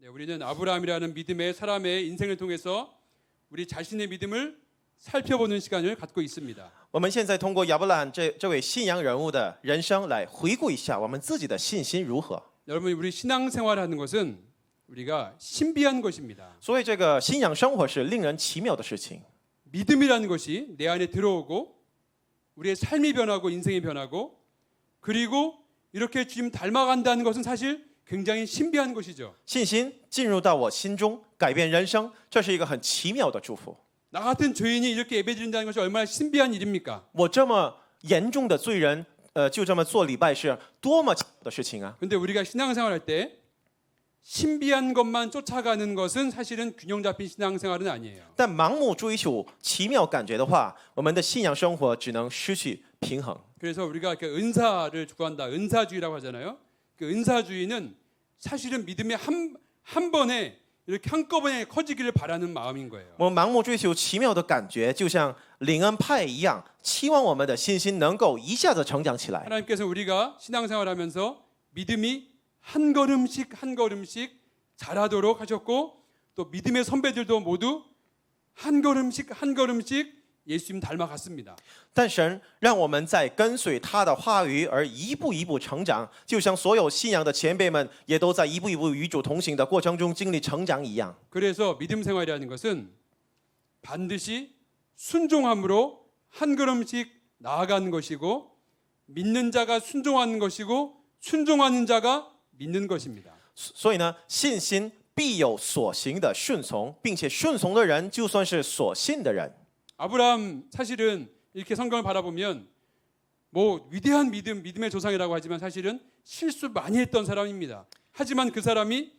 네, 우리는 아브라함이라는 믿음의 사람의 인생을 통해서 우리 자신의 믿음을 살펴보는 시간을 갖고 있습니다. 我们现在通过亚伯拉罕这位信仰人物的人生来回顾一下我们自己的信心如何。 여러분, 우리 신앙생활하는 것은 우리가 신비한 것입니다. 所以这个信仰生活是令人奇妙的事情。 믿음이라는 것이 내 안에 들어오고 우리의 삶이 변하고 인생이 변하고 그리고 이렇게 주님 닮아간다는 것은 사실 굉장히 신비한 것이죠. 信心进入到我心中，改变人生，这是一个很奇妙的祝福。 나 같은 죄인이 이렇게 예배드린다는 것이 얼마나 신비한 일입니까? 我这么严重的罪人，就这么做礼拜是多么奇妙的事情啊！ 근데 우리가 신앙생활할 때 신비한 것만 쫓아가는 것은 사실은 균형 잡힌 신앙생활은 아니에요. 但盲目追求奇妙感觉的话，我们的信仰生活只能失去平衡。 그래서 우리가 그 은사를 추구한다, 은사주의라고 하잖아요. 그 은사주의는 사실은 믿음의 한 번에 이렇게 한꺼번에 커지기를 바라는 마음인 거예요. 我们盲目追求奇妙的感觉，就像灵恩派一样，期望我们的信心能够一下子成长起来。 하나님께서 우리가 신앙생활하면서 믿음이 한 걸음씩 한 걸음씩 자라도록 하셨고 또 믿음의 선배들도 모두 한 걸음씩 한 걸음씩 예수님 닮아갔습니다. 但神让我们在跟随他的话语而一步一步成长，就像所有信仰的前辈们也都在一步一步与主同行的过程中经历成长一样。 그래서 믿음 생활이라는 것은 반드시 순종함으로 한 걸음씩 나아가는 것이고 믿는 자가 순종하는 것이고 순종하는 자가 믿는 것입니다. 所以呢，信心必有所行的顺从，并且顺从的人就算是所信的人。 아브라함 사실은 이렇게 성경을 바라보면 뭐 위대한 믿음의 조상이라고 하지만 사실은 실수 많이 했던 사람입니다. 하지만 그 사람이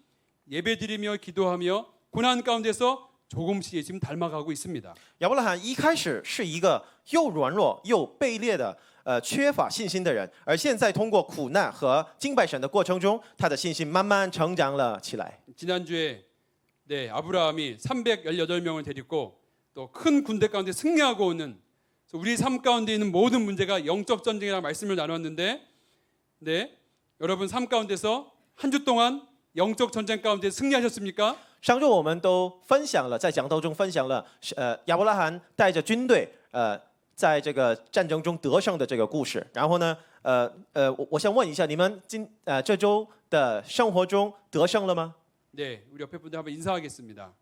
예배드리며 기도하며 고난 가운데서 조금씩 예수님 닮아가고 있습니다. 亚伯拉罕一开始是一个又软弱又卑劣的缺乏信心的人，而现在通过苦难和敬拜神的过程中，他的信心慢慢成长了起来。 지난주에 아브라함이 318명을 데리고 또 큰 군대 가운데 승리하고 오는 우리 삶 가운데 있는 모든 문제가 영적 전쟁이라는 말씀을 나눴는데 여러분 삶 가운데서 한 주 동안 영적 전쟁 가운데 승리하셨습니까? 上周我们都分享了，在讲道中分享了，亚伯拉罕带着军队，在这个战争中得胜的这个故事。然后呢，我想问一下，你们这周的生活中得胜了吗？ 네, 우리 옆에 분들 한번 인사하겠습니다.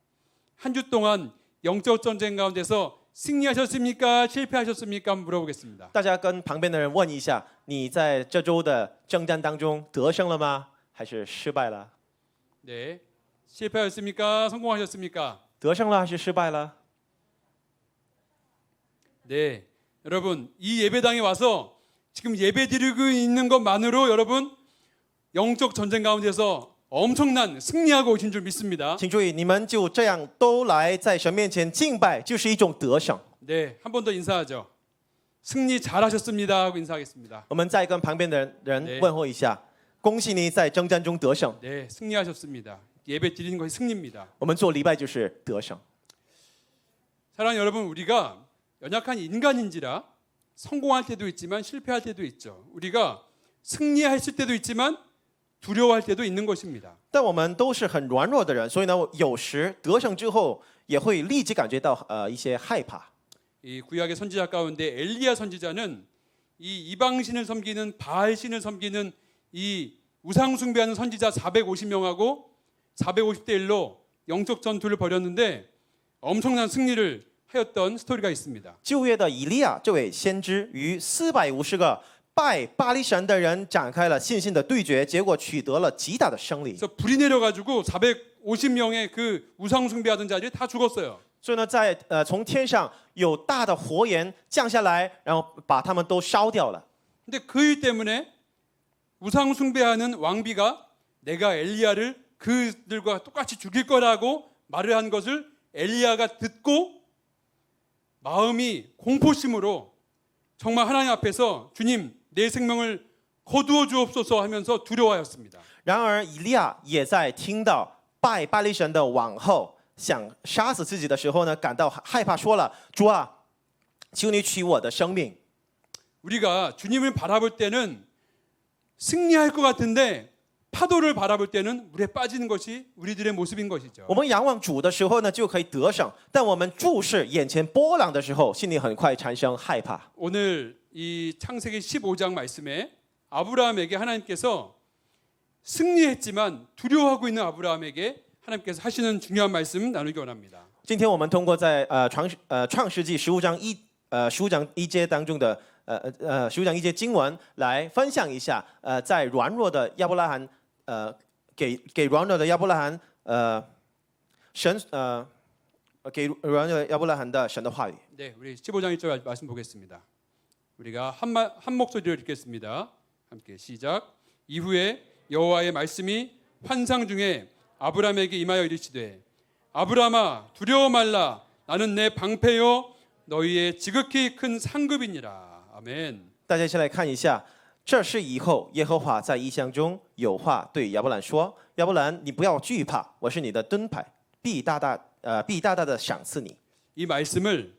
한 주 동안 영적 전쟁 가운데서 승리하셨습니까? 실패하셨습니까? 한번 물어보겠습니다. 大家跟旁边的人问一下，你在这周的征战当中得胜了吗？还是失败了？ 네, 실패하셨습니까? 성공하셨습니까? 得胜了还是失败了？ 네, 여러분 이 예배당에 와서 지금 예배드리고 있는 것만으로 여러분 영적 전쟁 가운데서 엄청난 승리하고 오신 줄 믿습니다. 请注意，你们就这样都来在神面前敬拜，就是一种得胜。 네, 한 번 더 인사하죠. 승리 잘하셨습니다 하고 인사하겠습니다. 我们再跟旁边的人 네 问候一下，恭喜你在征战中得胜。 네, 승리하셨습니다. 예배 드리는 것이 승리입니다. 我们做礼拜就是得胜。 사랑하는 여러분, 우리가 연약한 인간인지라 성공할 때도 있지만 실패할 때도 있죠. 우리가 승리했을 때도 있지만 두려워할 때도 있는 것입니다. 但我们都是很软弱的人，所以呢，有时得胜之后也会立即感觉到一些害怕。 이 구약의 선지자 가운데 엘리야 선지자는 이 이방신을 섬기는 바알신을 섬기는 이 우상 숭배하는 선지자 450명하고 450대 1로 영적 전투를 벌였는데 엄청난 승리를 하였던 스토리가 있습니다. 旧约的以利亚这位先知与450个拜巴力神的人展开了信心的对决，结果取得了极大的胜利。 그래서 불이 내려가지고 450명의 그 우상 숭배하던 자들이 다 죽었어요. 所以呢，从天上有大的火焰降下来，然后把他们都烧掉了。 근데 그 일 때문에 우상 숭배하는 왕비가 내가 엘리야를 그들과 똑같이 죽일 거라고 말을 한 것을 엘리야가 듣고 마음이 공포심으로 정말 하나님 앞에서 주님 내 생명을 거두어 주옵소서 하면서 두려워하였습니다. 然而以利亚也在听到拜巴力神的王后想杀死自己的时候呢，感到害怕，说了：“主啊，求你取我的生命。” 우리가 주님을 바라볼 때는 승리할 것 같은데 파도를 바라볼 때는 물에 빠지는 것이 우리들의 모습인 것이죠. 我们仰望主的时候呢，就可以得胜；但我们注视眼前波浪的时候，心里很快产生害怕。 오늘 이 창세기 15장 말씀에 아브라함에게 하나님께서 승리했지만 두려워하고 있는 아브라함에게 하나님께서 하시는 중요한 말씀 나누기 원합니다. 今天我们通过在创世纪15章1节当中的15章1节经文来分享一下在软弱的亚伯拉罕给软弱的亚伯拉罕神给软弱的亚伯拉罕的神的话语。 네, 우리 15장 1절 말씀 보겠습니다. 우리가 한 목소리로 읽겠습니다. 함께 시작. 이후에 여호와의 말씀이 환상 중에 아브라함에게 임하여 이르시되 아브라함아 두려워 말라 나는 내 방패요 너희의 지극히 큰 상급이니라. 아멘. 大家一起来看一下，这是以后耶和华在异象中有话对亚伯兰说：“亚伯兰，你不要惧怕，我是你的盾牌，必大大的赏赐你。” 이 말씀을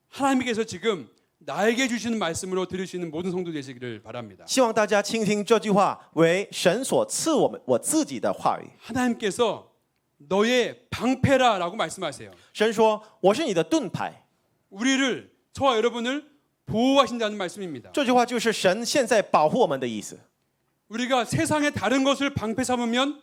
하나님께서 지금 나에게 주시는 말씀으로 들으시는 모든 성도 되시기를 바랍니다. 希望大家倾听这句话为神所赐我自己的话语。 하나님께서 너의 방패라라고 말씀하세요. 神说：“我是你的盾牌。 우리를 저와 여러분을 보호하신다는 말씀입니다. 这句话就是神现在保护我们的意思。 우리가 세상의 다른 것을 방패 삼으면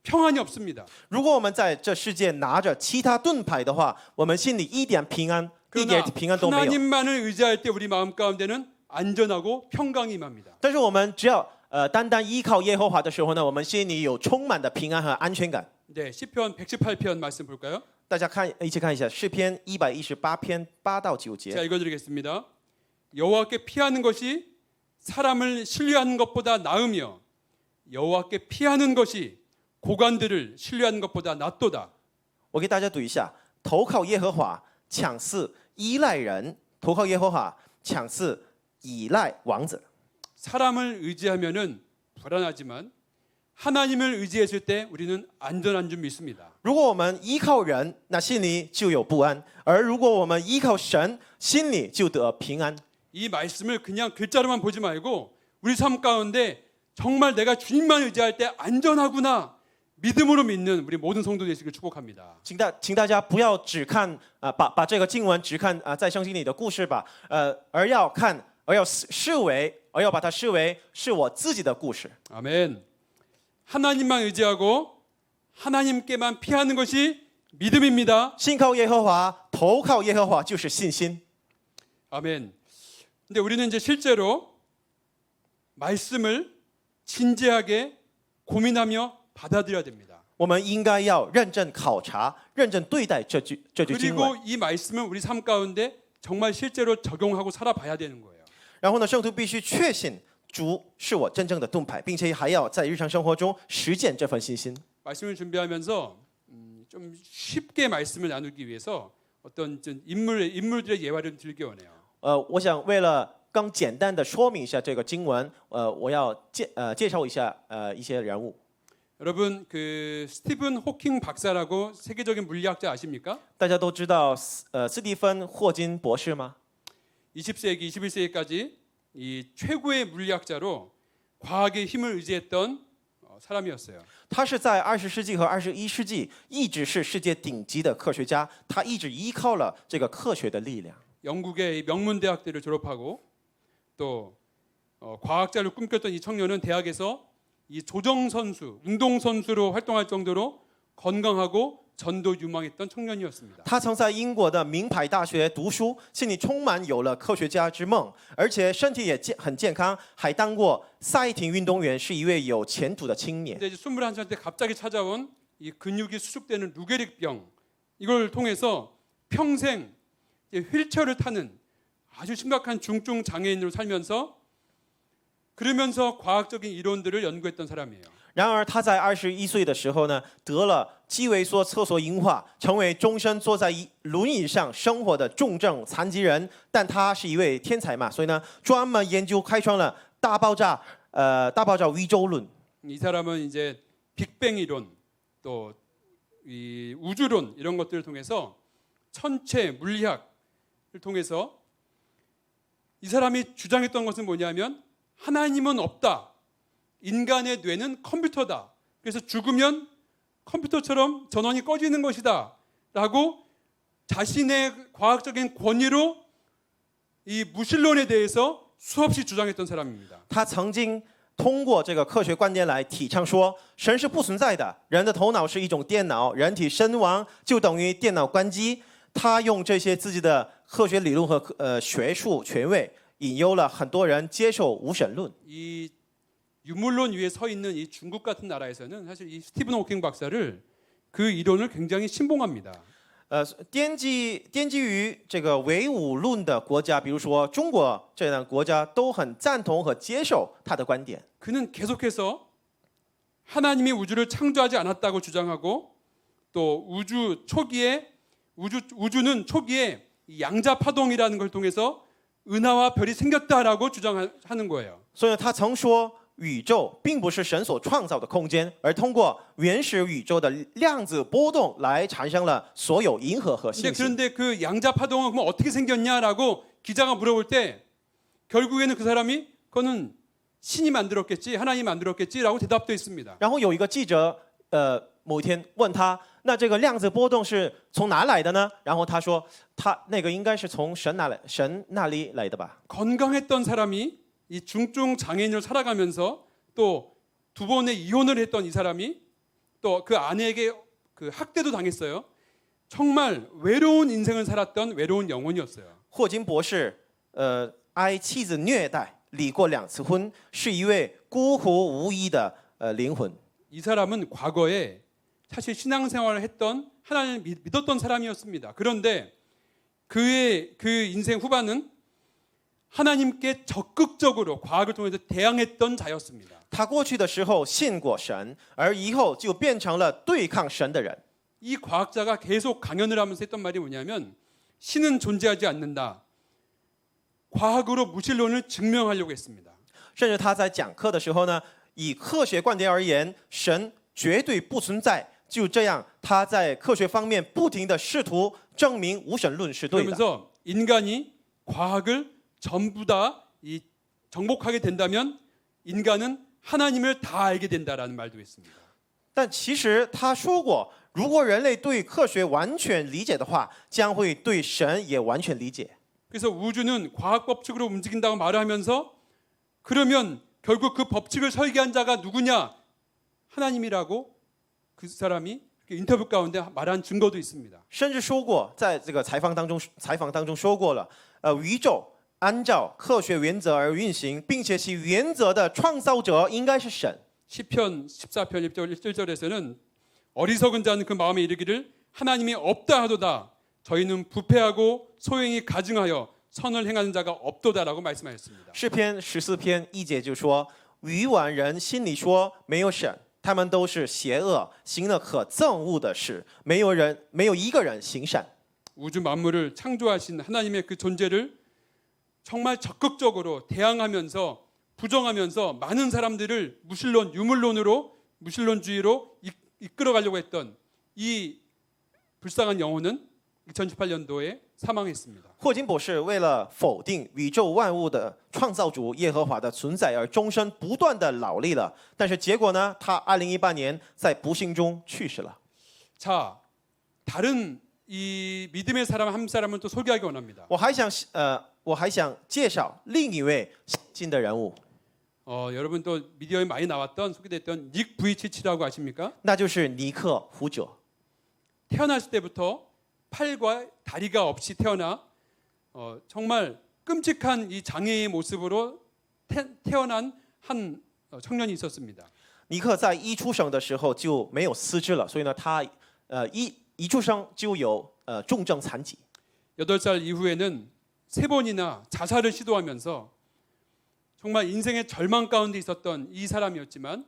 평안이 없습니다. 如果我们在这世界拿着其他盾牌的话，我们心里一点平安都没有。 하나님만을 의지할 때 우리 마음 가운데는 안전하고 평강이 임합니다. 但是我们只要单单依靠耶和华的时候呢，我们心里有充满的平安和安全感。 네, 시편 118편 말씀 볼까요? 大家一起看一下诗篇118篇8到9节。 제가 읽어드리겠습니다. 여호와께 피하는 것이 사람을 신뢰하는 것보다 나으며 여호와께 피하는 것이 고관들을 신뢰하는 것보다 낫도다. 我给大家读一下：投靠耶和华，强似依赖人；投靠耶和华，强似依赖王子。 사람을 의지하면은 불안하지만 하나님을 의지했을 때 우리는 안전한 줄 믿습니다. 如果我们依靠人，那心里就有不安；而如果我们依靠神，心里就得平安。 이 말씀을 그냥 글자로만 보지 말고 우리 삶 가운데 정말 내가 주님만 의지할 때 안전하구나 믿음으로 믿는 우리 모든 성도 되시길 축복합니다. 请大家不要只看把这个经文只看在圣经里的故事吧，而要把它视为是我自己的故事。 아멘. 하나님만 의지하고 하나님께만 피하는 것이 믿음입니다. 信靠耶和华，投靠耶和华就是信心。 아멘. 근데 우리는 이제 실제로 말씀을 진지하게 고민하며 받아들여야 됩니다. 我们应该要认真考察、认真对待这句经文。 그리고 이 말씀을 우리 삶 가운데 정말 실제로 적용하고 살아봐야 되는 거예요. 然后呢，圣徒必须确信主是我真正的盾牌，并且还要在日常生活中实践这份信心。 말씀을 준비하면서 좀 쉽게 말씀을 나누기 위해서 어떤 인물들의 예화를 들기 원해요. 我想为了更简单的说明一下这个经文，我要介绍一下一些人物。 여러분 그 스티븐 호킹 박사라고 세계적인 물리학자 아십니까? 大家都知道斯蒂芬霍金博士吗？ 20세기, 21세기까지 이 최고의 물리학자로 과학의 힘을 의지했던 사람이었어요. 他是在20世纪和21世纪一直是世界顶级的科学家，他一直依靠了这个科学的力量。 영국의 명문 대학들을 졸업하고 또 과학자를 꿈꿨던 이 청년은 대학에서 이 조정 선수, 운동 선수로 활동할 정도로 건강하고 전도 유망했던 청년이었습니다. 他曾在英国的名牌大学读书，心里充满有了科学家之梦，而且身体也很健康，还当过赛艇运动员，是一位有前途的青年。 근데 이제 21살 때 갑자기 찾아온 이 근육이 수축되는 루게릭병 이걸 통해서 평생 휠체어를 타는 아주 심각한 중증 장애인으로 살면서 그러면서 과학적인 이론들을 연구했던 사람이에요. 然而他在21岁的时候呢，得了肌萎缩侧索硬化，成为终身坐在轮椅上生活的重症残疾人。但他是一位天才嘛，所以呢，专门研究开创了大爆炸宇宙论。 이 사람은 이제 빅뱅 이론 또 이 우주론 이런 것들을 통해서 천체 물리학을 통해서 이 사람이 주장했던 것은 뭐냐면 하나님은 없다. 인간의 뇌는 컴퓨터다. 그래서 죽으면 컴퓨터처럼 전원이 꺼지는 것이다. 라고 자신의 과학적인 권위로 이 무신론에 대해서 수없이 주장했던 사람입니다. 他曾经通过这个科学观点来提倡说，神是不存在的，人的头脑是一种电脑，人体身亡就等于电脑关机。他用这些自己的科学理论和学术权威，引诱了很多人接受无神论。 이 유물론 위에 서 있는 이 중국 같은 나라에서는 사실 이 스티븐 호킹 박사를 그 이론을 굉장히 신봉합니다. 奠基于这个唯物论的国家，比如说中国这样的国家，都很赞同和接受他的观点。 그는 계속해서 하나님이 우주를 창조하지 않았다고 주장하고 또 우주는 초기에 이 양자 파동이라는 걸 통해서 은하와 별이 생겼다라고 주장하는 거예요. 所以他曾说，宇宙并不是神所创造的空间，而通过原始宇宙的量子波动来产生了所有银河和星星。 그런데 그 양자 파동은 그럼 어떻게 생겼냐라고 기자가 물어볼 때 결국에는 그 사람이 그거는 신이 만들었겠지, 하나님이 만들었겠지라고 대답도 했습니다. 然后有一个记者，某一天问他，那这个量子波动是从哪来的呢？然后他说，他那个应该是从神那里来的吧。 건강했던 사람이 이 중증 장애인을 살아가면서 또 2번의 이혼을 했던 이 사람이 또 그 아내에게 그 학대도 당했어요. 정말 외로운 인생을 살았던 외로운 영혼이었어요. 霍金博士，挨妻子虐待，离过2次婚，是一位孤苦无依的灵魂。 이 사람은 과거에 사실 신앙생활을 했던 하나님을 믿었던 사람이었습니다. 그런데 그의 그 인생 후반은 하나님께 적극적으로 과학을 통해서 대항했던 자였습니다. 他过去的时候信过神，而以后就变成了对抗神的人。 이 과학자가 계속 강연을 하면서 했던 말이 뭐냐면 신은 존재하지 않는다. 과학으로 무신론을 증명하려고 했습니다. 甚至他在讲课的时候呢，以科学观点而言，神绝对不存在。就这样，他在科学方面不停地试图证明无神论是对的。 그러면서 인간이 과학을 전부 다 이 정복하게 된다면 인간은 하나님을 다 알게 된다라는 말도 했습니다. 但其实他说过，如果人类对科学完全理解的话，将会对神也完全理解。 그래서 우주는 과학 법칙으로 움직인다고 말을 하면서 그러면 결국 그 법칙을 설계한 자가 누구냐? 하나님이라고 그 사람이 인터뷰 가운데 말한 증거도 있습니다. 甚至说过，在这个采访当中说过了，宇宙按照科学原则而运行，并且其原则的创造者应该是神。 시편 14편 1절에서는 어리석은 자는 그 마음에 이르기를 하나님이 없다 하도다 저희는 부패하고 소행이 가증하여 선을 행하는 자가 없도다라고 말씀하셨습니다. 诗篇14篇1节就说，愚顽人心里说没有神，他们都是邪恶，行了可憎恶的事，没有一个人行善。 우주 만물을 창조하신 하나님의 그 존재를 정말 적극적으로 대항하면서 부정하면서 많은 사람들을 무신론, 유물론으로 무신론주의로 이끌어가려고 했던 이 불쌍한 영혼은 2018년도에 사망했습니다. 霍金博士为了否定宇宙万物的创造主耶和华的存在而终身不断的劳力了，但是结果呢，他2018年在不幸中去世了。 자, 다른 이 믿음의 사람 한 사람을 또 소개하기 원합니다. 我还想介绍另一位新的人物， 여러분 또 미디어에 많이 나왔던 소개됐던 닉 부이치치라고 아십니까? 那就是尼克胡哲。 태어났을 때부터 팔과 다리가 없이 태어나 정말 끔찍한 이 장애의 모습으로 태어난 한 청년이 있었습니다. 尼克在一出生的时候就没有四肢了，所以呢，他一出生就有重症残疾。 8살 이후에는 3번이나 자살을 시도하면서 정말 인생의 절망 가운데 있었던 이 사람이었지만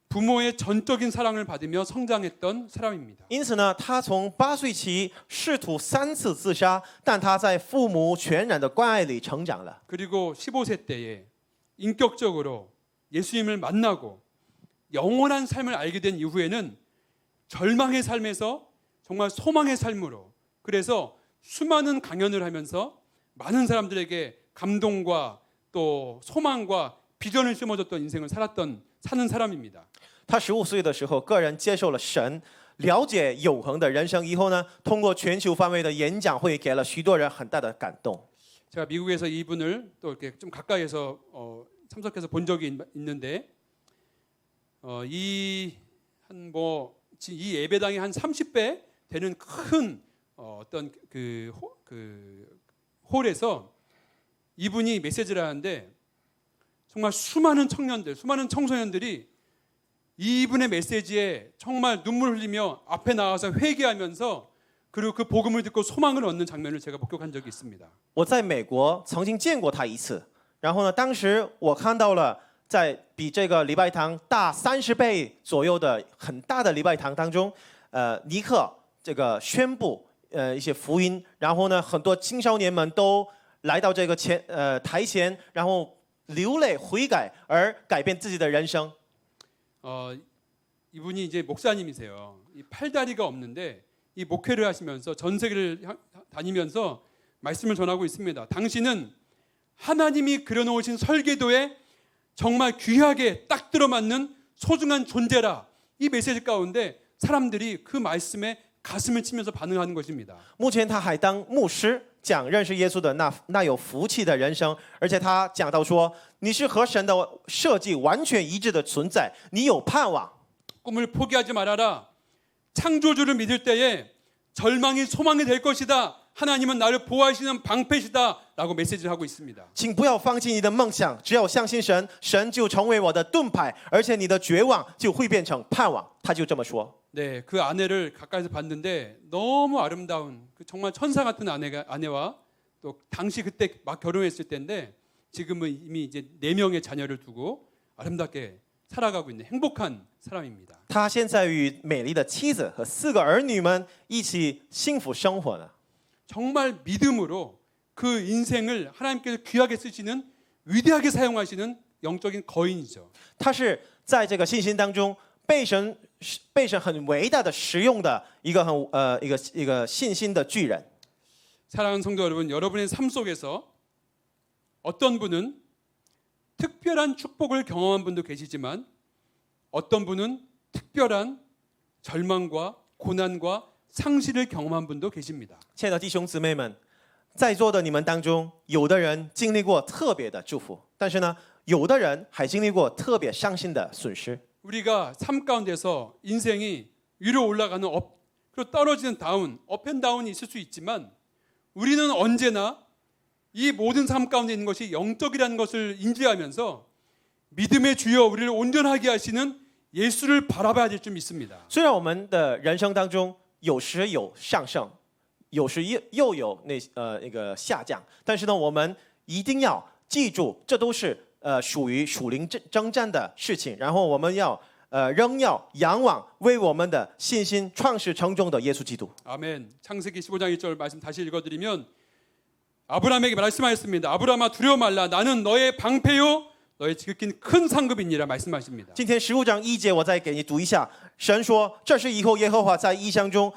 부모의 전적인 사랑을 받으며 성장했던 사람입니다. 因此呢，他从8岁起试图3次自杀，但他在父母全然的关爱里成长了。 그리고 15세 때에 인격적으로 예수님을 만나고 영원한 삶을 알게 된 이후에는 절망의 삶에서 정말 소망의 삶으로 그래서 수많은 강연을 하면서 많은 사람들에게 감동과 또 소망과 비전을 심어줬던 인생을 사는 사람입니다. 他15岁的时候，个人接受了神，了解永恒的人生以后呢，通过全球范围的演讲会，给了许多人很大的感动。 제가 미국에서 이분을 또 이렇게 좀 가까이에서 참석해서 본 적이 있는데 이 예배당이 한 30배 되는 큰 어떤 그 홀에서 이분이 메시지를 하는데 정말 수많은 청년들, 수많은 청소년들이 이분의 메시지에 정말 눈물 흘리며 앞에 나와서 회개하면서 그리고 그 복음을 듣고 소망을 얻는 장면을 제가 목격한 적이 있습니다. 我在美国曾经见过他一次，然后呢，当时我看到了在比这个礼拜堂大30倍左右的很大的礼拜堂当中，尼克这个宣布一些福音，然后呢，很多青少年们都来到这个台前，然后流泪悔改而改变自己的人生。 이분이 이제 목사님이세요. 이 팔다리가 없는데 이 목회를 하시면서 전 세계를 다니면서 말씀을 전하고 있습니다. 당신은 하나님이 그려놓으신 설계도에 정말 귀하게 딱 들어맞는 소중한 존재라. 이 메시지 가운데 사람들이 그 말씀에 가슴을 치면서 반응하는 것입니다. 目前他还当牧师，讲认识耶稣的那有福气的人生，而且他讲到说，你是和神的设计完全一致的存在，你有盼望。 꿈을 포기하지 말아라. 창조주를 믿을 때에 절망이 소망이 될 것이다. 하나님은 나를 보호하시는 방패시다라고 메시지를 하고 있습니다. 请不要放弃你的梦想，只要相信神，神就成为我的盾牌，而且你的绝望就会变成盼望。他就这么说。 네, 그 아내를 가까이서 봤는데 너무 아름다운 그 정말 천사 같은 아내와 또 당시 그때 막 결혼했을 때인데 지금은 이미 이제 4명의 자녀를 두고 아름답게 살아가고 있는 행복한 사람입니다. 他现在与美丽的妻子和4个儿女们一起幸福生活呢。 정말 믿음으로 그 인생을 하나님께서 귀하게 쓰시는 위대하게 사용하시는 영적인 거인이죠. 他是在这个信心当中被神很伟大的使用的一个信心的巨人。 사랑하는 성도 여러분, 여러분의 삶 속에서 어떤 분은 특별한 축복을 경험한 분도 계시지만 어떤 분은 특별한 절망과 고난과 상실을 경험한 분도 계십니다. 亲爱的弟兄姊妹们，在座的你们当中，有的人经历过特别的祝福，但是呢，有的人还经历过特别伤心的损失。 우리가 삶 가운데서 인생이 위로 올라가는 업, 그리고 떨어지는 다운, 업앤다운이 있을 수 있지만 우리는 언제나 이 모든 삶 가운데 있는 것이 영적이라는 것을 인지하면서 믿음의 주여 우리를 온전하게 하시는 예수를 바라봐야 될 줄 믿습니다. 虽然我们的人生当中有时有上升，有时又有那个下降，但是呢，我们一定要记住，这都是属于属灵征战的事情。然后我们要仍要仰望为我们的信心创始成终的耶稣基督。 아멘. 창세기 15장 1절 말씀 다시 읽어드리면 아브라함에게 말씀하였습니다. 아브라함아 두려워 말라. 나는 너의 방패요 너의 지극히 큰 상급이니라 말씀하십니다. 今天15章1节，我再给你读一下。神说：“这是以后耶和华在异象中，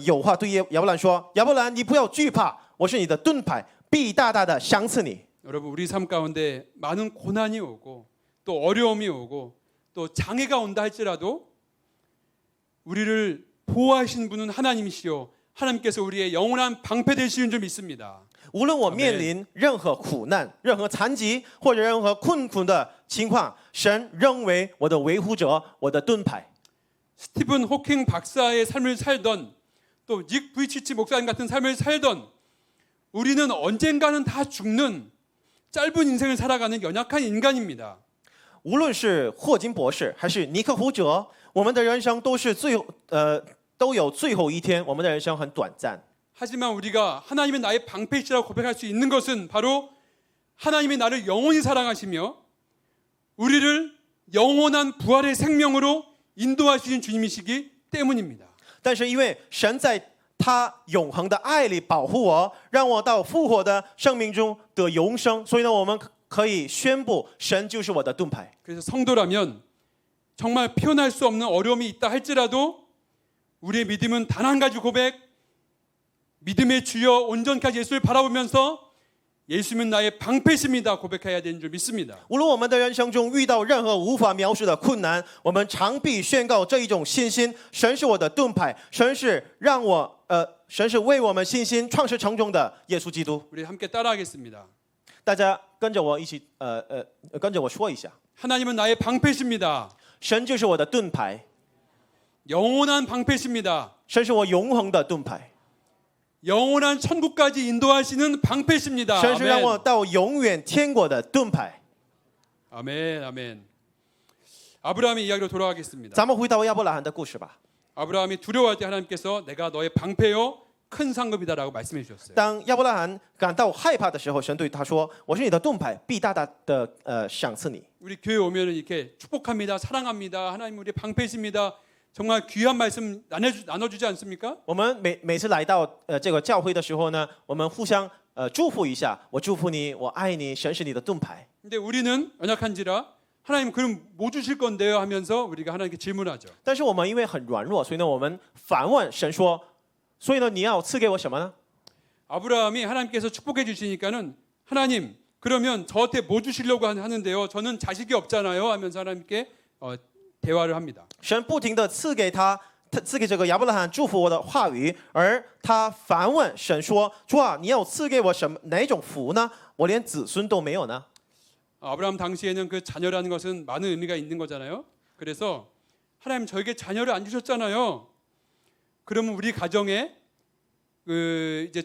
有话对亚伯兰说：亚伯兰，你不要惧怕，我是你的盾牌，必大大的赏赐你。” 여러분 우리 삶 가운데 많은 고난이 오고 또 어려움이 오고 또 장애가 온다 할지라도 우리를 보호하신 분은 하나님이시요 하나님께서 우리의 영원한 방패 되시는 줄 믿습니다. 无论我面临任何苦难、任何残疾或者任何困苦的情况，神仍为我的维护者，我的盾牌。 스티븐 호킹 박사의 삶을 살던 또 닉 부이치치 목사님 같은 삶을 살던 우리는 언젠가는 다 죽는 짧은 인생을 살아가는 연약한 인간입니다. 无论是霍金博士还是尼克胡哲，我们的人生都有最后一天，我们的人生很短暂。 하지만 우리가 하나님의 나의 방패시라고 고백할 수 있는 것은 바로 하나님이 나를 영원히 사랑하시며 우리를 영원한 부활의 생명으로 인도하시는 주님이시기 때문입니다. 但是因为神在他永恒的爱里保护我，让我到复活的生命中得永生，所以呢，我们可以宣布神就是我的盾牌。 그래서 성도라면 정말 표현할 수 없는 어려움이 있다 할지라도 우리의 믿음은 단 한 가지 고백, 믿음의 주여 온전케 하신 예수를 바라보면서 예수님은 나의 방패십니다 고백해야 되는 줄 믿습니다. 无论我们的人生中遇到任何无法描述的困难，我们常必宣告这一种信心：神是我的盾牌，神是神是为我们信心创始成终的耶稣基督。 우리 함께 따라하겠습니다. 大家跟着我一起，跟着我说一下： 하나님은 나의 방패십니다. 神就是我的盾牌， 영원한 방패십니다. 神是我永恒的盾牌， 영원한 천국까지 인도하시는 방패십니다. 神是让 아멘. 我到永远天国的盾牌。 아멘, 아멘. 아브라함의 이야기로 돌아가겠습니다. 咱们回到亚伯拉罕的故事吧。 아브라함이 두려워할 때 하나님께서 내가 너의 방패요 큰 상급이다라고 말씀해 주셨어요. 当亚伯拉罕感到害怕的时候，神对他说：“我是你的盾牌，必大大的赏赐你。” 우리 교회 오면은 이렇게 축복합니다, 사랑합니다, 하나님 우리 방패십니다. 정말 귀한 말씀 나눠주지 않습니까? 我们每次来到这个教会的时候呢，我们互相祝福一下，我祝福你，我爱你，神是你的盾牌。 근데 우리는 연약한지라 하나님 그럼 뭐 주실 건데요 하면서 우리가 하나님께 질문하죠. 但是我们因为很软弱，所以呢，我们反问神说：“所以呢，你要赐给我什么呢？” 아브라함이 하나님께서 축복해 주시니까는 하나님 그러면 저한테 뭐 주시려고 하는데요? 저는 자식이 없잖아요 하면서 하나님께 대화를 합니다. 神不停的赐给这个亚伯拉罕祝福我的话语，而他反问神说：“主啊，你要赐给我哪种福呢？我连子孙都没有呢。” 아브라함 당시에는 그 자녀라는 것은 많은 의미가 있는 거잖아요. 그래서 하나님 저에게 자녀를 안 주셨잖아요. 그러면 우리 가정에 이제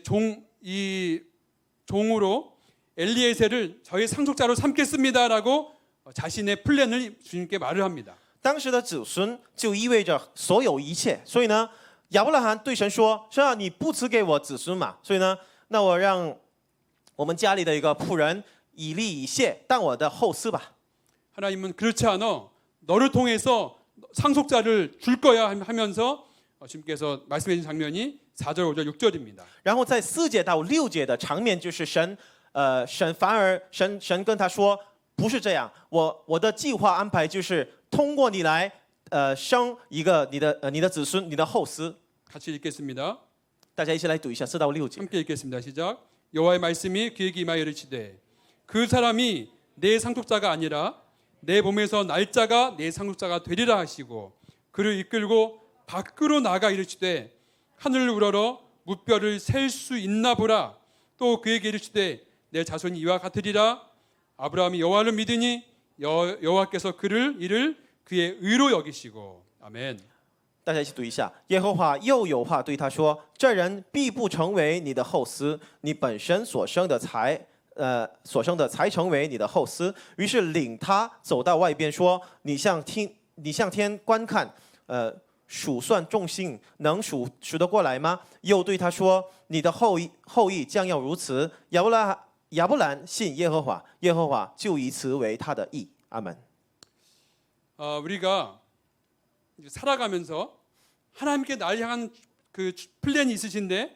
종으로 엘리에셀을 저희 상속자로 삼겠습니다라고 자신의 플랜을 주님께 말을 합니다. 当时的子孙就意味着所有一切，所以呢，亚伯拉罕对神说：“神啊，你不赐给我子孙嘛，所以呢，那我让我们家里的一个仆人以利以谢当我的后嗣吧。” 하나님은 그렇지 않아 너를 통해서 상속자를 줄 거야 하면서 주님께서 말씀해 주신 장면이 4절, 5절, 6절입니다. 然后在4节到6节的场面就是神反而跟他说：“不是这样，我的计划安排就是通过你来生一个你的子孙，你的后嗣。” 같이 읽겠습니다. 大家一起来读一下4到6节。 함께 읽겠습니다. 시작. 여호와의 말씀이 그에게 임하여 이르시되 그 사람이 내 상속자가 아니라 내 몸에서 날짜가 내 상속자가 되리라 하시고 그를 이끌고 밖으로 나가 이르시되 하늘을 우러러 무뼈를 셀 수 있나 보라. 또 그에게 이르시되 내 자손이 이와 같으리라. 아브라함이 여호와를 믿으니 여호와께서 이를 그의 의로 여기시고. 아멘. 大家一起读一下。耶和华又有话对他说：“这人必不成为你的后嗣，你本身所生的才成为你的后嗣。”于是领他走到外边，说：“你向天观看，数算众星，能数得过来吗？”又对他说：“你的后裔将要如此。”亚伯兰信耶和华，耶和华就以此为他的义。阿门。 우리가 살아가면서 하나님께 날 향한 그 플랜이 있으신데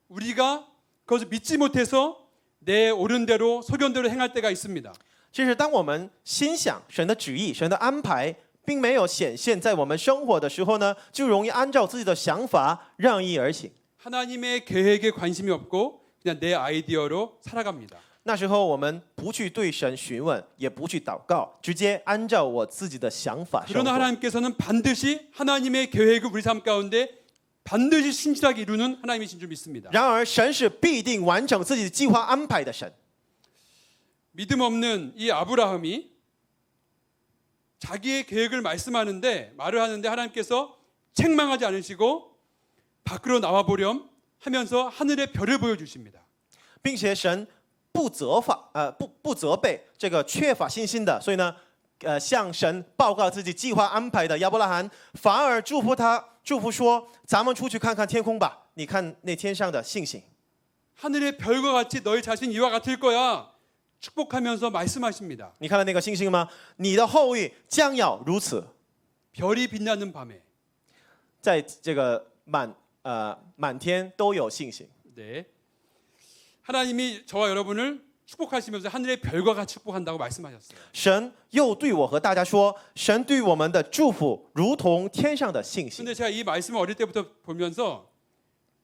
우리가 그것을 믿지 못해서 내 옳은 대로 소견대로 행할 때가 있습니다. 其实，当我们心想神的旨意、神的安排，并没有显现在我们生活的时候呢，就容易按照自己的想法任意而行。 하나님의 계획에 관심이 없고 그냥 내 아이디어로 살아갑니다. 那时候，我们不去对神询问，也不去祷告，直接按照我自己的想法生 그러나 活。 하나님께서는 반드시 하나님의 계획을 우리 삶 가운데 반드시 신실하게 이루는 하나님이신 줄 믿습니다. 然而，神是必定完成自己的计划安排的神。 믿음 없는 이 아브라함이 자기의 계획을 말을 하는데 하나님께서 책망하지 않으시고 밖으로 나와 보렴 하면서 하늘의 별을 보여주십니다. 并且神不责备这个缺乏信心的，所以呢，向神报告自己计划安排的亚伯拉罕，反而祝福说：“咱们出去看看天空吧，你看那天上的星星。” 하늘의 별과 같이 너희 자신 이와 같을 거야. 축복하면서 말씀하십니다. 你看到那个星星吗？你的后裔将要如此。 별이 빛나는 밤에. 在这个满天都有星星。 네. 하나님이 저와 여러분을 축복하시면서 하늘의 별과 같이 축복한다고 말씀하셨어요. 神又对我和大家说，神对我们的祝福如同天上的星星。 근데 제가 이 말씀을 어릴 때부터 보면서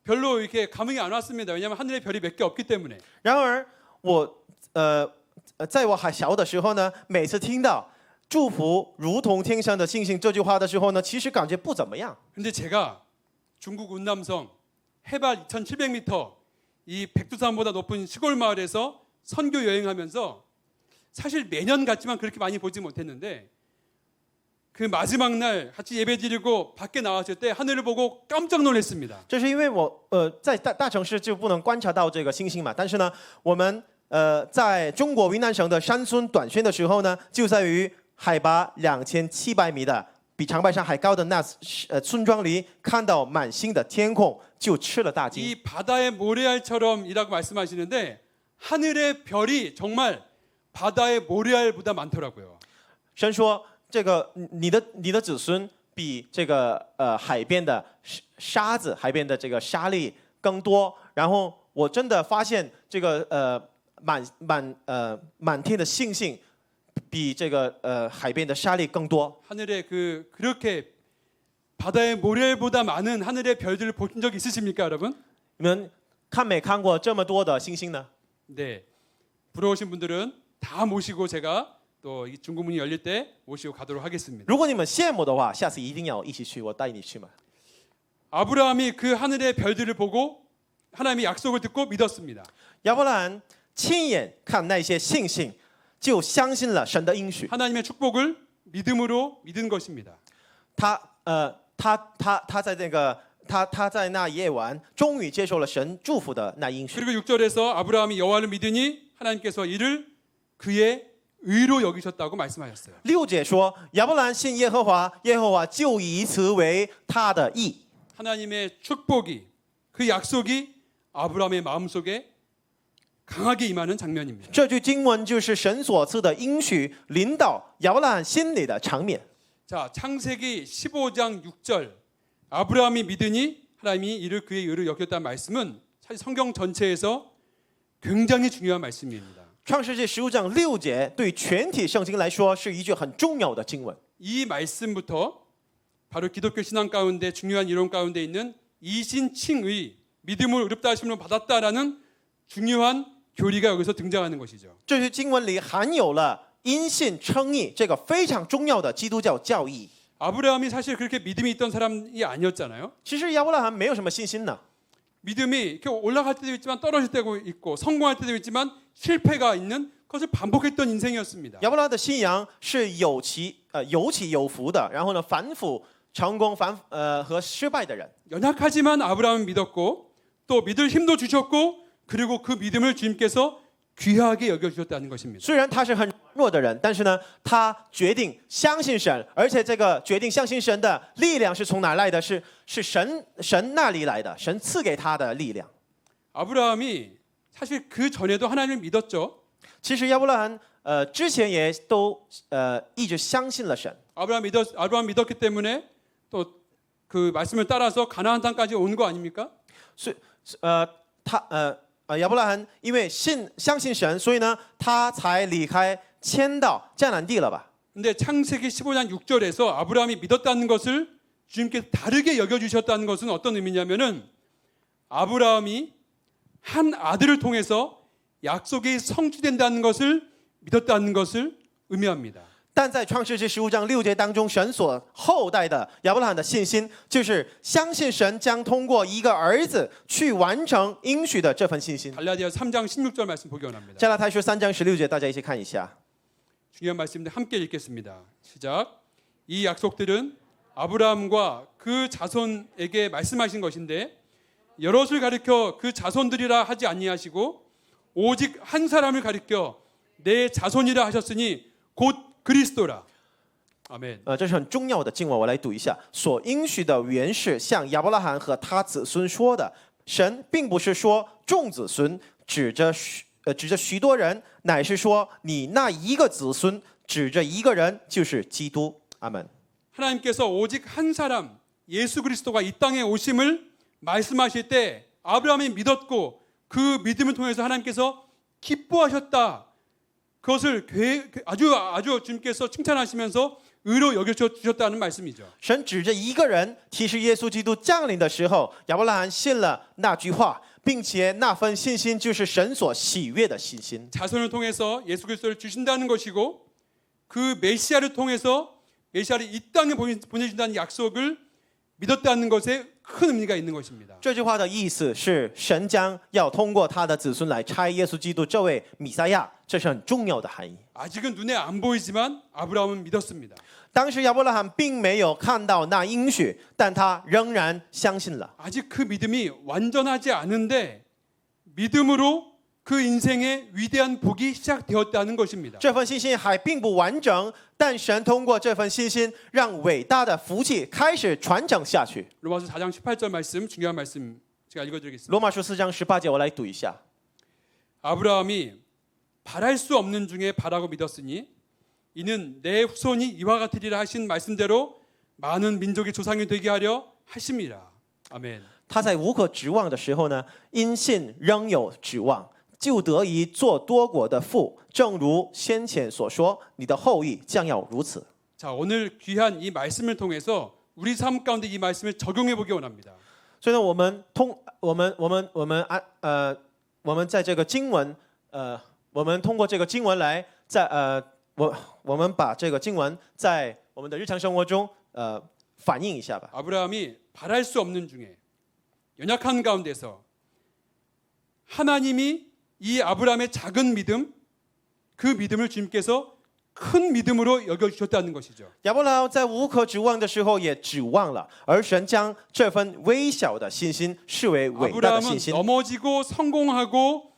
별로 이렇게 감흥이 안 왔습니다. 왜냐하면 하늘의 별이 몇 개 없기 때문에. 然而，在我还小的时候呢，每次听到祝福如同天上的星星这句话的时候呢，其实感觉不怎么样。 근데 제가 중국 운남성 해발 2,700m 이 백두산보다 높은 시골 마을에서 선교 여행하면서 사실 매년 갔지만 그렇게 많이 보지 못했는데 그 마지막 날 같이 예배드리고 밖에 나왔을 때 하늘을 보고 깜짝 놀랐습니다. 这是因为我在大城市就不能观察到这个星星嘛，但是呢，我们在中国云南省的山村短宣的时候呢，就在于海拔2700米的比长白山还高的那村庄里看到满星的天空，就吃了大惊。 이 바다의 모래알처럼이라고 말씀하시는데 하늘의 별이 정말 바다의 모래알보다 많더라고요. 神说，这个你的子孙比这个海边的沙子、海边的这个沙粒更多。然后我真的发现这个满天的星星比这个海边的沙粒更多。 하늘에 그렇게 바다의 모래알보다 많은 하늘의 별들을 보신 적 있으십니까, 여러분? 你们没看过这么多的星星呢？ 네. 부러우신 분들은 다 모시고 제가 또 이 중국문이 열릴 때 모시고 가도록 하겠습니다. 如果你们羡慕的话，下次一定要一起去，我带你去嘛。 아브라함이 그 하늘의 별들을 보고 하나님의 약속을 듣고 믿었습니다. 亚伯兰亲眼看那些星星，就相信了神的应许。 하나님의 축복을 믿음으로 믿은 것입니다. 他在那个他在那夜晚终于接受了神祝福的那应许。 그리고 6절에서 아브라함이 여호와를 믿으니 하나님께서 이를 그의 의로 여기셨다고 말씀하셨어요. 6节说，亚伯兰信耶和华，耶和华就以此为他的义。 하나님의 축복이 그 약속이 아브라함의 마음속에 강하게 임하는 장면입니다. 这句经文就是神所赐的应许临到亚伯兰心里的场面。 자, 창세기 15장 6절 아브라함이 믿으니 하나님이 이를 그의 의로 여겼다는 말씀은 사실 성경 전체에서 굉장히 중요한 말씀입니다. 创世纪15章6节对全体圣经来说是一句很重要的经文。 이 말씀부터 바로 기독교 신앙 가운데 중요한 이론 가운데 있는 이신칭의 믿음을 의롭다 하심을 받았다라는 중요한 교리가 여기서 등장하는 것이죠. 这句经文里含有了因信称义这个非常重要的基督教教义。 아브라함이 사실 그렇게 믿음이 있던 사람이 아니었잖아요. 其实亚伯拉罕没有什么信心呢， 믿음이 이렇게 올라갈 때도 있지만 떨어질 때도 있고 성공할 때도 있지만 실패가 있는 그것을 반복했던 인생이었습니다. 亚伯拉罕的信仰是有起有伏的，然后呢反复成功和失败的人。 연약하지만 아브라함은 믿었고 또 믿을 힘도 주셨고 그리고 그 믿음을 주님께서 귀하게 여겨주셨다는 것입니다. 虽然他是很弱的人，但是呢，他决定相信神，而且这个决定相信神的力量是从哪来的？是神那里来的，神赐给他的力量。 아브라함이 사실 그 전에도 하나님을 믿었죠. 其实亚伯拉罕之前也都一直相信了神。 아브라함 믿었기 때문에 또 그 말씀을 따라서 가나안 땅까지 온 거 아닙니까? 亚伯拉罕因为相信神，所以呢，他才离开迁到迦南地了吧？ 근데 창세기 15장 6절에서 아브라함이 믿었다는 것을 주님께서 다르게 여겨주셨다는 것은 어떤 의미냐면은 아브라함이 한 아들을 통해서 약속이 성취된다는 것을 믿었다는 것을 의미합니다. 但在创世纪15章6节当中，神所后代的亚伯拉罕的信心，就是相信神将通过一个儿子去完成应许的这份信心。 갈라디아 3장 16절 말씀 보기 원합니다. 加拉太书3章16节，大家一起看一下。 중요한 말씀인데 함께 읽겠습니다. 시작. 이 약속들은 아브라함과 그 자손에게 말씀하신 것인데 여럿을 가리켜 그 자손들이라 하지 아니하시고 오직 한 사람을 가리켜 내 자손이라 하셨으니 곧 그리스도라. 아멘. 这是很重要的经文，我来读一下。所应许的原是向亚伯拉罕和他子孙说的，神并不是说众子孙，指着许多人，乃是说你那一个子孙，指着一个人，就是基督。阿门。 하나님께서 오직 한 사람 예수 그리스도가 이 땅에 오심을 말씀하실 때 아브라함이 믿었고 그 믿음을 통해서 하나님께서 기뻐하셨다. 그것을 아주 주님께서 칭찬하시면서 의로 여겨 주셨다는 말씀이죠. 神指着一个人提示耶稣基督降临的时候，亚伯拉罕信了那句话，并且那份信心就是神所喜悦的信心。 자손을 통해서 예수 그리스도를 주신다는 것이고 그 메시아를 통해서 메시아를 이 땅에 보내준다는 약속을 믿었다는 것에 큰 의미가 있는 것입니다. 这句话的意思是，神将要通过他的子孙来差耶稣基督这位弥赛亚，这是很重要的含义。 아직은 눈에 안 보이지만 아브라함은 믿었습니다. 当时亚伯拉罕并没有看到那应许，但他仍然相信了。 아직 그 믿음이 완전하지 않은데 믿음으로 그 인생의 위대한 복이 시작되었다는 것입니다. 这份信心还并不完整，但神通过这份信心，让伟大的福气开始传承下去。 로마서 4장 18절 말씀 중요한 말씀 제가 읽어드리겠습니다. 罗马书4章18节，我来读一下。 아브라함이 바랄 수 없는 중에 바라고 믿었으니 이는 내 후손이 이와 같으리라 하신 말씀대로 많은 민족의 조상이 되게 하려 하심이라. 아멘. 他在无可指望的时候呢，因信仍有指望，就得以做多国的父。正如先前所说，你的后裔将要如此。 자, 오늘 귀한 이 말씀을 통해서 우리 삶 가운데 이 말씀을 적용해 보기 원합니다. 所以呢，我们在这个经文，我们通过这个经文来我们把这个经文在我们的日常生活中反映一下吧。 아브라함이 바랄 수 없는 중에 연약한 가운데서 하나님이 이 아브라함의 작은 믿음, 그 믿음을 주님께서 큰 믿음으로 여겨 주셨다는 것이죠. 亚伯拉罕在无可指望的时候也指望了，而神将这份微小的信心视为伟大的信 아브라함은 心。 넘어지고 성공하고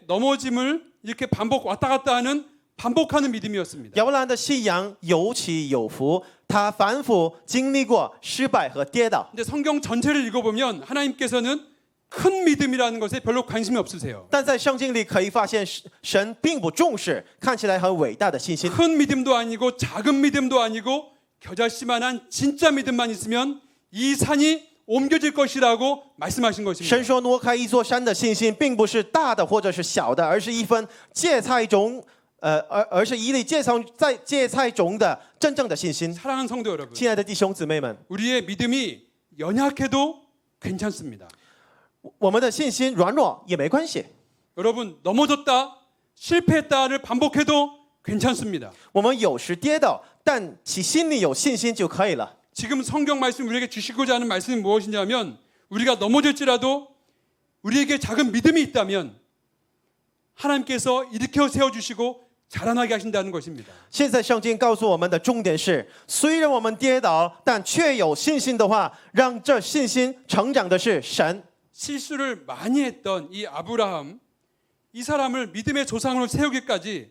넘어짐을 이렇게 왔다 갔다 하는 반복하는 믿음이었습니다. 亚伯拉罕的信仰有起有伏，他反复经历过失败和跌倒。 근데 성경 전체를 읽어보면 하나님께서는 큰 믿음이라는 것에 별로 관심이 없으세요. 但在圣经里可以发现，神并不重视看起来很伟大的信心。 큰 믿음도 아니고 작은 믿음도 아니고 겨자씨만한 진짜 믿음만 있으면 이 산이 옮겨질 것이라고 말씀하신 神 것입니다. 说挪开一座山的信心，并不是大的或者是小的，而是一分芥菜种，而是一粒芥菜种的真正的信心。 사랑하는 성도 여러분, 亲爱的弟兄姊妹们， 우리의 믿음이 연약해도 괜찮습니다. 我们的信心软弱也没关系， 여러분 넘어졌다, 실패했다를 반복해도 괜찮습니다. 我们有时跌倒，但其心里有信心就可以了。 지금 성경 말씀 우리에게 주시고자 하는 말씀이 무엇이냐면 우리가 넘어질지라도 우리에게 작은 믿음이 있다면 하나님께서 일으켜 세워주시고 자라나게 하신다는 것입니다. 现在圣经告诉我们的重点是，虽然我们跌倒，但却有信心的话，让这信心成长的是神。 실수를 많이 했던 이 아브라함, 이 사람을 믿음의 조상으로 세우기까지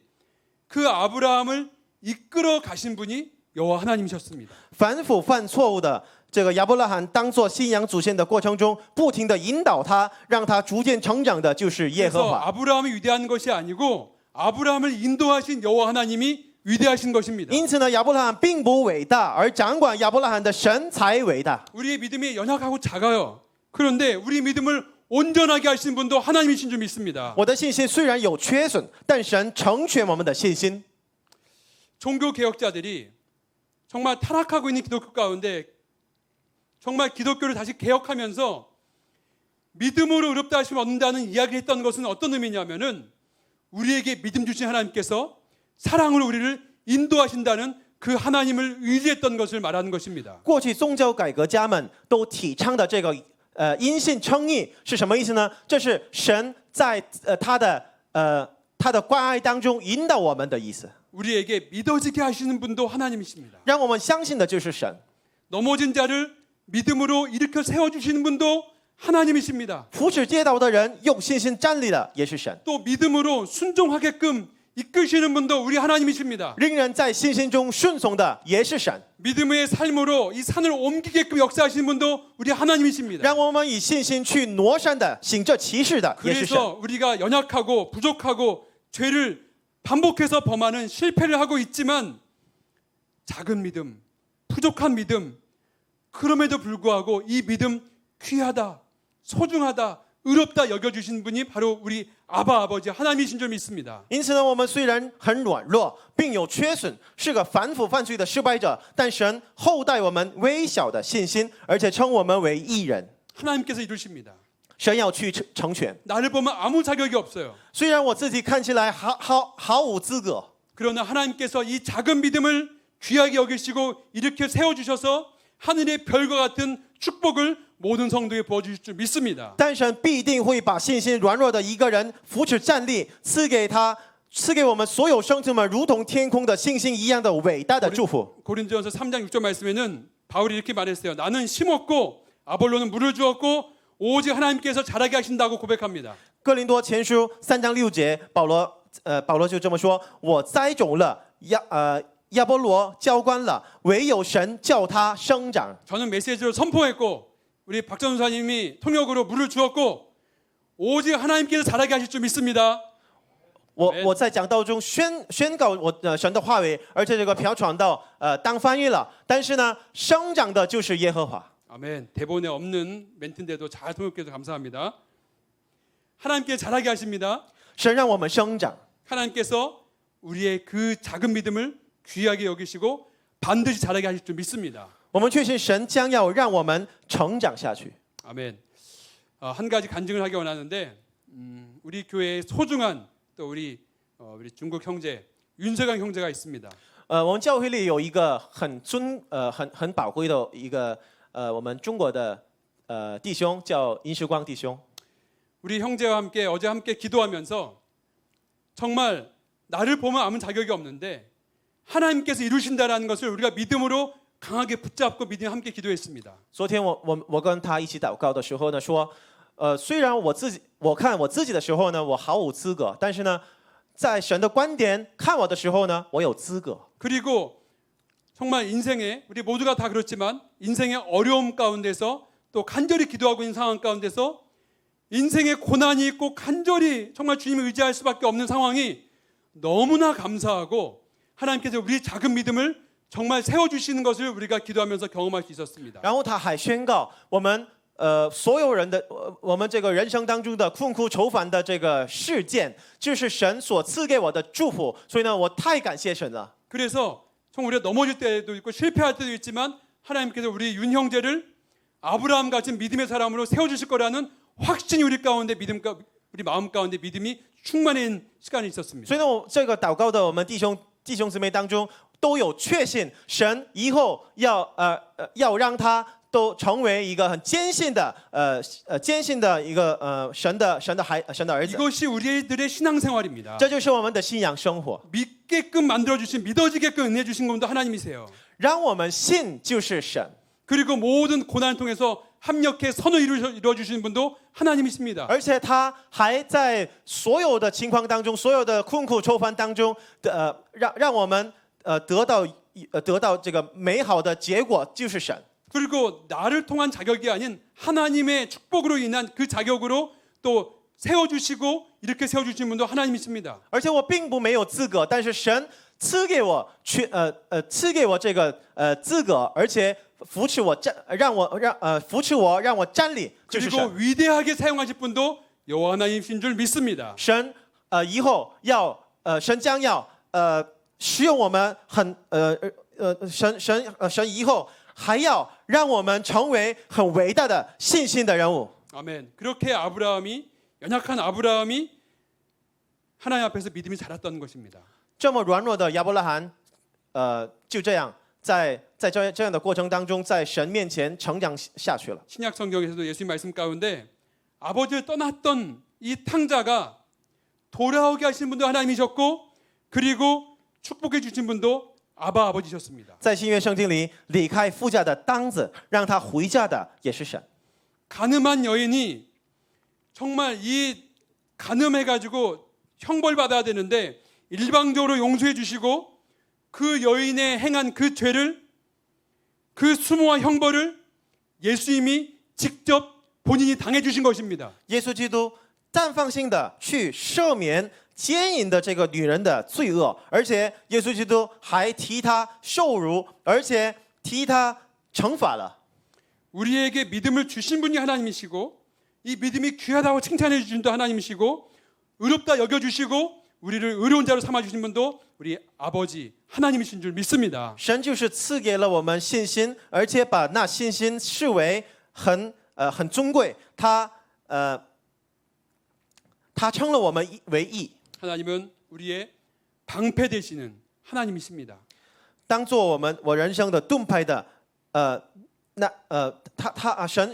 그 아브라함을 이끌어 가신 분이 여호와 하나님이셨습니다. 反复犯错误的这个亚伯拉罕，当做信仰祖先的过程中，不停的引导他，让他逐渐成长的就是耶和 그래서 华。 아브라함이 위대한 것이 아니고 아브라함을 인도하신 여호와 하나님이 위대하신 것입니다. 因此呢，亚伯拉罕并不伟大，而掌管亚伯拉罕的神才伟大。 우리의 믿음이 연약하고 작아요. 그런데 우리 믿음을 온전하게 하시는 분도 하나님이신 줄 믿습니다. 我的信心虽然有缺损，但神成全我们的信心。 종교 개혁자들이 정말 타락하고 있는 기독교 가운데 정말 기독교를 다시 개혁하면서 믿음으로 의롭다 하심을 얻는다는 이야기를 했던 것은 어떤 의미냐면은 우리에게 믿음 주신 하나님께서 사랑으로 우리를 인도하신다는 그 하나님을 의지했던 것을 말하는 것입니다. 过去宗教改革家们都提倡的这个因信称义是什么意思呢？这是神在他的关爱当中引导我们的意思。 우리에게 믿어지게 하시는 분도 하나님이십니다. 让我们相信的就是神。 넘어진 자를 믿음으로 일으켜 세워주시는 분도 하나님이십니다. 扶持跌倒的人用信心站立的也是神。 또 믿음으로 순종하게끔 이끄시는 분도 우리 하나님이십니다. 令人在信心中顺从的也是神。 믿음의 삶으로 이 산을 옮기게끔 역사하시는 분도 우리 하나님이십니다. 让我们以信心去挪山的、行这奇事的也是神。 그래서 우리가 연약하고 부족하고 죄를 반복해서 범하는 실패를 하고 있지만 작은 믿음, 부족한 믿음, 그럼에도 불구하고 이 믿음 귀하다, 소중하다, 의롭다 여겨주신 분이 바로 우리 아바 아버지 하나님이신 줄 믿습니다. 因此呢，我们虽然很软弱，并有缺损，是个反腐犯罪的失败者，但神厚待我们微小的信心，而且称我们为义人。 하나님께서 이루십니다. 神要去成全。 나를 보면 아무 자격이 없어요. 虽然我自己看起来毫无资格， 그러나 하나님께서 이 작은 믿음을 귀하게 여기시고 이렇게 세워주셔서 하늘의 별과 같은 축복을 모든 성도에 부어주실 줄 믿습니다. 但神必定会把信心软弱的一个人扶持站立，赐给我们所有圣徒们如同天空的星星一样的伟大的祝福。 고린도전서 3장 6절 말씀에는 바울이 이렇게 말했어요. 나는 심었고 아볼로는 물을 주었고 오직 하나님께서 자라게 하신다고 고백합니다. 哥林多前书3章6节，保罗就这么说：我栽种了，亚波罗浇灌了，唯有神叫他生长。 저는 메시지로 선포했고 우리 박 전사님이 통역으로 물을 주었고 오직 하나님께서 자라게 하실 줄 믿습니다. 我在讲道中宣告神的话语，而且这个飘传到当翻译了。但是呢，生长的就是耶和华。 아멘. 대본에 없는 멘트인데도 잘 통역해서 감사합니다. 하나님께서 자라게 하십니다. 神让我们生长， 하나님께서 우리의 그 작은 믿음을 귀하게 여기시고 반드시 자라게 하실 줄 믿습니다. 我们确信神将要让我们成长下去。 아멘. 한 가지 간증을 하기 원하는데 우리 교회의 소중한 또 우리 중국 형제 윤석영 형제가 있습니다. 我们教会里有一个很宝贵的一个我们中国的弟兄叫殷时光弟兄。 우리 형제와 함께 어제 함께 기도하면서 정말 나를 보면 아무 자격이 없는데 하나님께서 이루신다라는 것을 우리가 믿음으로 강하게 붙잡고 믿음 함께 기도했습니다. 昨天我跟他一起祷告的时候呢，说，虽然我看我自己的时候呢，我毫无资格，但是呢，在神的观点看我的时候呢，我有资格。 그리고 정말 인생에 우리 모두가 다 그렇지만 인생의 어려움 가운데서 또 간절히 기도하고 있는 상황 가운데서 인생의 고난이 있고 간절히 정말 주님을 의지할 수밖에 없는 상황이 너무나 감사하고 하나님께서 우리 작은 믿음을 정말 세워주시는 것을 우리가 기도하면서 경험할 수 있었습니다. 然后他还宣告我们所有人的我们这个人生当中的困苦愁烦的这个事件，就是神所赐给我的祝福。所以呢，我太感谢神了。 그래서 정말 우리가 넘어질 때도 있고 실패할 때도 있지만 하나님께서 우리 윤 형제를 아브라함 같은 믿음의 사람으로 세워주실 거라는 확신이 우리 가운데 우리 마음 가운데 믿음이 충만한 시간이 있었습니다. 所以呢，我这个祷告的我们弟兄姊妹当中都有确信，神以后要让他都成为一个很坚信的一个神的儿子。 이것이 우리들의 신앙생활입니다. 这就是我们的信仰生活。 믿게끔 만들어주신 믿어지게끔 은혜 주신 분도 하나님이세요. 让我们信就是神， 그리고 모든 고난을 통해서 합력해 선을 이루어주시는 분도 하나님이십니다. 而且他还在所有的情况当中，所有的困苦愁烦当中让我们得到这个美好的结果，就是神。 그리고 나를 통한 자격이 아닌 하나님의 축복으로 인한 그 자격으로 또 세워주시고 이렇게 세워주신 분도 하나님이십니다. 而且我并不没有资格，但是神赐给我这个资格，而且扶持我让我站立，就是 그리고 神。 위대하게 사용하실 분도 여호와 하나님이신 줄 믿습니다. 神以后神将要使用我们神以后还要让我们成为很伟大的信心的人物。 아멘. 그렇게 연약한 아브라함이 하나님 앞에서 믿음이 자랐던 것입니다. 这么软弱的亚伯拉罕，就这样在这样的过程当中，在神面前成长下去了。 신약 성경에서도 예수님 말씀 가운데 아버지를 떠났던 이 탕자가 돌아오게 하신 분도 하나님이셨고 그리고 축복해 주신 분도 아바 아버지셨습니다. 在新约圣经里，离开父家的当子，让他回家的也是神。 가늠한 여인이 정말 이 가늠해가지고 형벌받아야 되는데 일방적으로 용서해 주시고 그 여인의 행한 그 죄를 그 수모와 형벌을 예수님이 직접 본인이 당해 주신 것입니다. 耶稣基督绽放性的去赦免奸淫的这个女人的罪恶，而且耶稣基督还替她受辱，而且替她惩罚了。 우리에게 믿음을 주신 분이 하나님이시고 이 믿음이 귀하다고 칭찬해 주신 분도 하나님이시고 의롭다 여겨주시고 우리를 의로운 자로 삼아주신 분도 우리 아버지 하나님이신 줄 믿습니다. 神就是赐给了我们信心，而且把那信心视为很尊贵。他称了我们为义， 하나님은 우리의 방패 되시는 하나님이십니다. 当做我人生的盾牌的，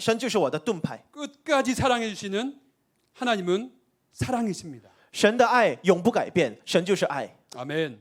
神就是我的盾牌。 끝까지 사랑해 주시는 하나님은 사랑이십니다. 神的爱永不改变，神就是爱。 아멘.